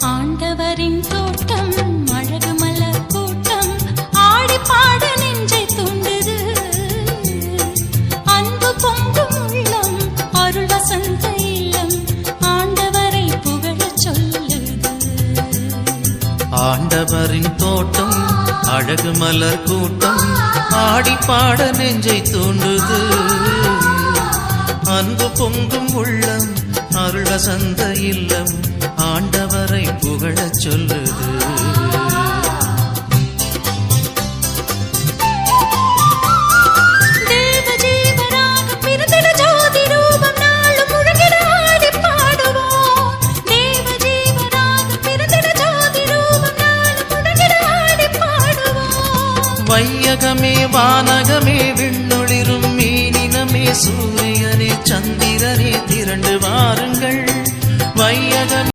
ஆண்டவரின் தோட்டம் அழகு மலர் கூட்டம் ஆடி பாட நெஞ்சை தூண்டுது அன்பு பொங்கும் உள்ளம் அருள் வசந்த இல்லம் ஆண்டவரை புகழச் சொல்லுது ஆண்டவரின் தோட்டம் அழகு மலர் கூட்டம் ஆடி பாட நெஞ்சை தூண்டுது அன்பு பொங்கும் உள்ளம் அருள் வசந்த இல்லம் ஆண்டவரை புகழச் சொல்லுது தேவ ஜீவனாக பிறந்திட ஜோதி ரூபம் நாளும் முழங்கிட ஆடி பாடுவோம் தேவ ஜீவனாக பிறந்திட ஜோதி ரூபம் நாளும் முழங்கிட ஆடி பாடுவோம் வையகமே வானகமே விண்ணொளிரும் மீனினமே சூரியனே சந்திரனே திரண்டு வாருங்கள் வையகம்